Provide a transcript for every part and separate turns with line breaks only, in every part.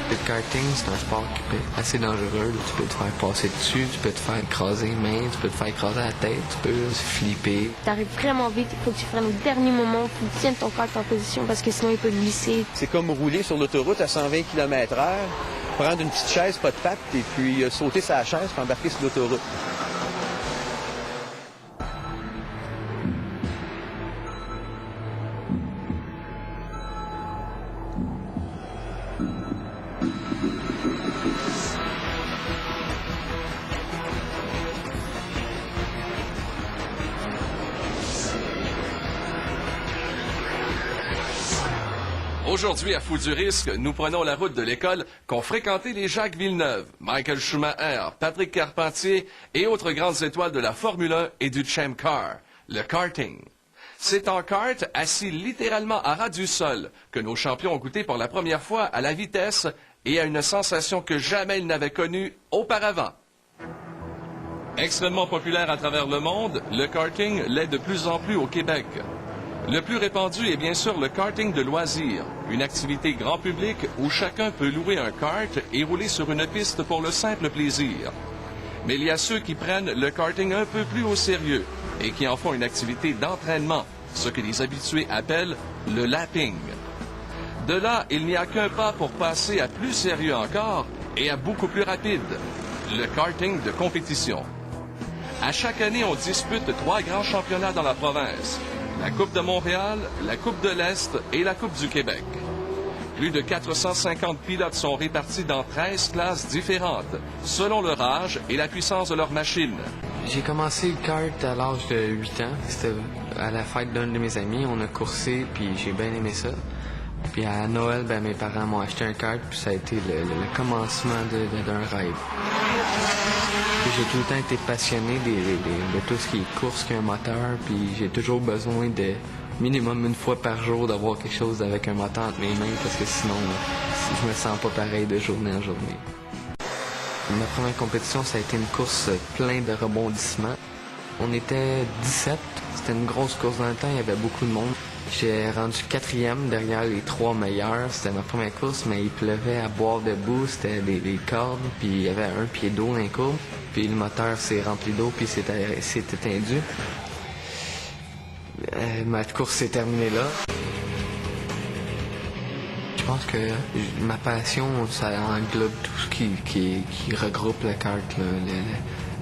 Le karting, c'est un sport qui peut être assez dangereux. Tu peux te faire passer dessus, tu peux te faire écraser les mains, tu peux te faire écraser la tête, tu peux flipper.
T'arrives vraiment vite, il faut que tu freines au dernier moment, il faut que tu tiennes ton kart en position parce que sinon il peut glisser.
C'est comme rouler sur l'autoroute à 120 km/h, prendre une petite chaise, pas de pattes, et puis sauter sa chaise puis embarquer sur l'autoroute.
Aujourd'hui, à Fou du risque, nous prenons la route de l'école qu'ont fréquenté les Jacques Villeneuve, Michael Schumacher, Patrick Carpentier et autres grandes étoiles de la Formule 1 et du Champ Car, le karting. C'est en kart, assis littéralement à ras du sol, que nos champions ont goûté pour la première fois à la vitesse et à une sensation que jamais ils n'avaient connue auparavant. Extrêmement populaire à travers le monde, le karting l'est de plus en plus au Québec. Le plus répandu est bien sûr le karting de loisirs, une activité grand public où chacun peut louer un kart et rouler sur une piste pour le simple plaisir. Mais il y a ceux qui prennent le karting un peu plus au sérieux et qui en font une activité d'entraînement, ce que les habitués appellent le lapping. De là, il n'y a qu'un pas pour passer à plus sérieux encore et à beaucoup plus rapide, le karting de compétition. À chaque année, on dispute 3 grands championnats dans la province. La Coupe de Montréal, la Coupe de l'Est et la Coupe du Québec. Plus de 450 pilotes sont répartis dans 13 classes différentes, selon leur âge et la puissance de leur machine.
J'ai commencé le kart à l'âge de 8 ans. C'était à la fête d'un de mes amis. On a coursé, puis j'ai bien aimé ça. Puis à Noël, mes parents m'ont acheté un kart, puis ça a été le commencement d'un rêve. J'ai tout le temps été passionné de tout ce qui est course, qui a un moteur, puis j'ai toujours besoin de minimum une fois par jour d'avoir quelque chose avec un moteur entre mes mains, parce que sinon, je me sens pas pareil de journée en journée. Ma première compétition, ça a été une course pleine de rebondissements. On était 17, c'était une grosse course dans le temps, il y avait beaucoup de monde. J'ai rendu 4e derrière les 3 meilleurs. C'était ma première course, mais il pleuvait à boire debout. C'était des cordes, puis il y avait un pied d'eau dans les courbes. Puis le moteur s'est rempli d'eau, puis s'est étendu. Ma course s'est terminée là. Je pense que ma passion, ça englobe tout ce qui regroupe le kart,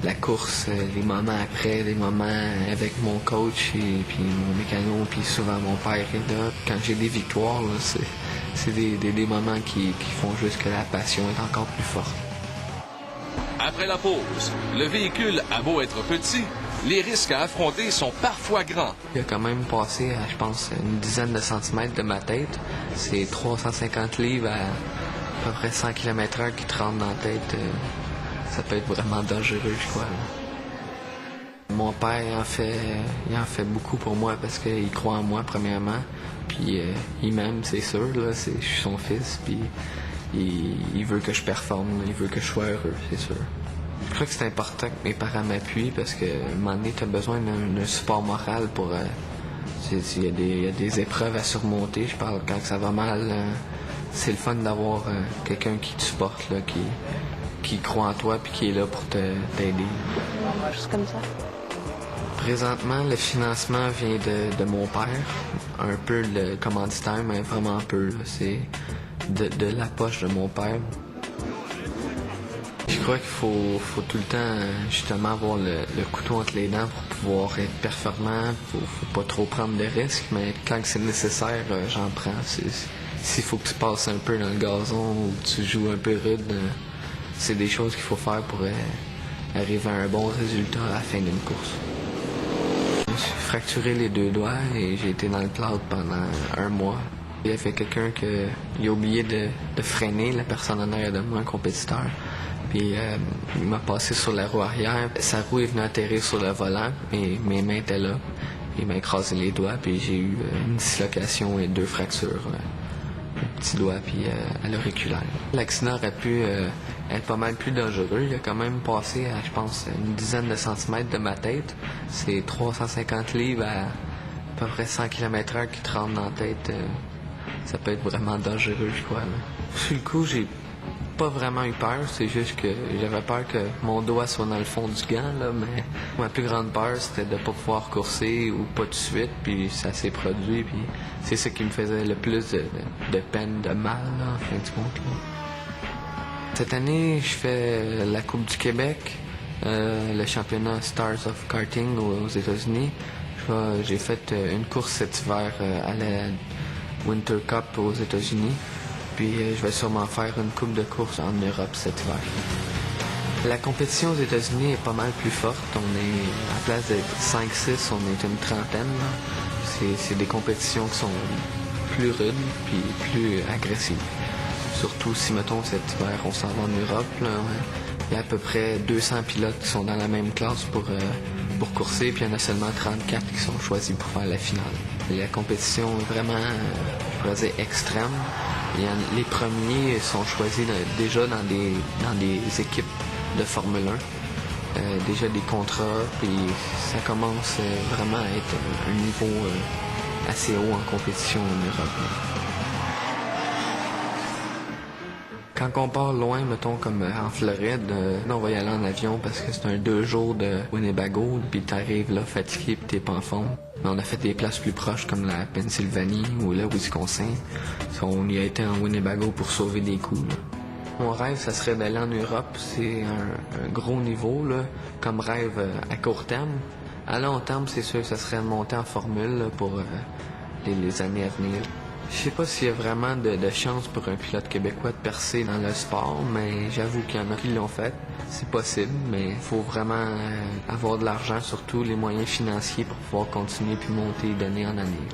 la course, les moments après, les moments avec mon coach et puis mon mécano, puis souvent mon père est là. Quand j'ai des victoires, c'est des moments qui font juste que la passion est encore plus forte.
Après la pause, le véhicule a beau être petit, les risques à affronter sont parfois grands.
Il a quand même passé, je pense, une dizaine de centimètres de ma tête. C'est 350 livres à peu près 100 km/h qui te rentrent dans la tête. Ça peut être vraiment dangereux, je crois. Mon père, il en fait beaucoup pour moi parce qu'il croit en moi, premièrement. Puis il m'aime, c'est sûr. Là, je suis son fils, puis il veut que je performe, il veut que je sois heureux, c'est sûr. Je crois que c'est important que mes parents m'appuient parce que, à un moment donné, tu as besoin d'un support moral pour... il y a des épreuves à surmonter. Je parle quand ça va mal. C'est le fun d'avoir quelqu'un qui te supporte, là, qui croit en toi puis qui est là pour t'aider.
Juste comme ça.
Présentement, le financement vient de mon père. Un peu le commanditaire, mais vraiment peu. C'est de la poche de mon père. Je crois qu'il faut tout le temps justement avoir le couteau entre les dents pour pouvoir être performant. Faut pas trop prendre de risques, mais quand c'est nécessaire, j'en prends. S'il faut que tu passes un peu dans le gazon ou que tu joues un peu rude, c'est des choses qu'il faut faire pour arriver à un bon résultat à la fin d'une course. Je me suis fracturé les 2 doigts et j'ai été dans le cloud pendant 1 mois. Il y avait quelqu'un qui a oublié de freiner, la personne en arrière de moi, un compétiteur. Puis il m'a passé sur la roue arrière. Sa roue est venue atterrir sur le volant et mes mains étaient là. Il m'a écrasé les doigts puis j'ai eu une dislocation et 2 fractures. Un petit doigt puis à l'auriculaire. L'accident aurait pu être pas mal plus dangereux. Il a quand même passé à, je pense, une dizaine de centimètres de ma tête. C'est 350 livres à peu près 100 km/h qui te rentrent dans la tête. Ça peut être vraiment dangereux, je crois. Là. Sur le coup, j'ai pas vraiment eu peur, c'est juste que j'avais peur que mon doigt soit dans le fond du gant, là, mais ma plus grande peur, c'était de pas pouvoir courser ou pas de suite, puis ça s'est produit, puis c'est ça qui me faisait le plus de peine, de mal, là, en fin de compte. Là. Cette année, je fais la Coupe du Québec, le championnat Stars of Karting aux États-Unis. J'ai fait une course cet hiver à la Winter Cup aux États-Unis. Puis je vais sûrement faire une coupe de course en Europe cet hiver. La compétition aux États-Unis est pas mal plus forte. On est, à la place d'être 5-6, on est une trentaine. C'est des compétitions qui sont plus rudes puis plus agressives. Surtout si, mettons, cet hiver, on s'en va en Europe. Là, il y a à peu près 200 pilotes qui sont dans la même classe pour courser, puis il y en a seulement 34 qui sont choisis pour faire la finale. La compétition est vraiment, je pourrais dire, extrême. Les premiers sont choisis déjà dans des équipes de Formule 1, déjà des contrats, puis ça commence vraiment à être un niveau assez haut en compétition en Europe. Quand on part loin, mettons comme en Floride, on va y aller en avion parce que c'est un 2 jours de Winnebago, puis t'arrives là fatigué puis t'es pas en forme. Mais on a fait des places plus proches comme la Pennsylvanie ou le Wisconsin. On y a été en Winnebago pour sauver des coups. Là. Mon rêve, ça serait d'aller en Europe. C'est un gros niveau là, comme rêve à court terme. À long terme, c'est sûr que ça serait de monter en formule là, pour les années à venir. Je sais pas s'il y a vraiment de chance pour un pilote québécois de percer dans le sport, mais j'avoue qu'il y en a qui l'ont fait. C'est possible, mais il faut vraiment avoir de l'argent, surtout les moyens financiers pour pouvoir continuer puis monter d'année en année.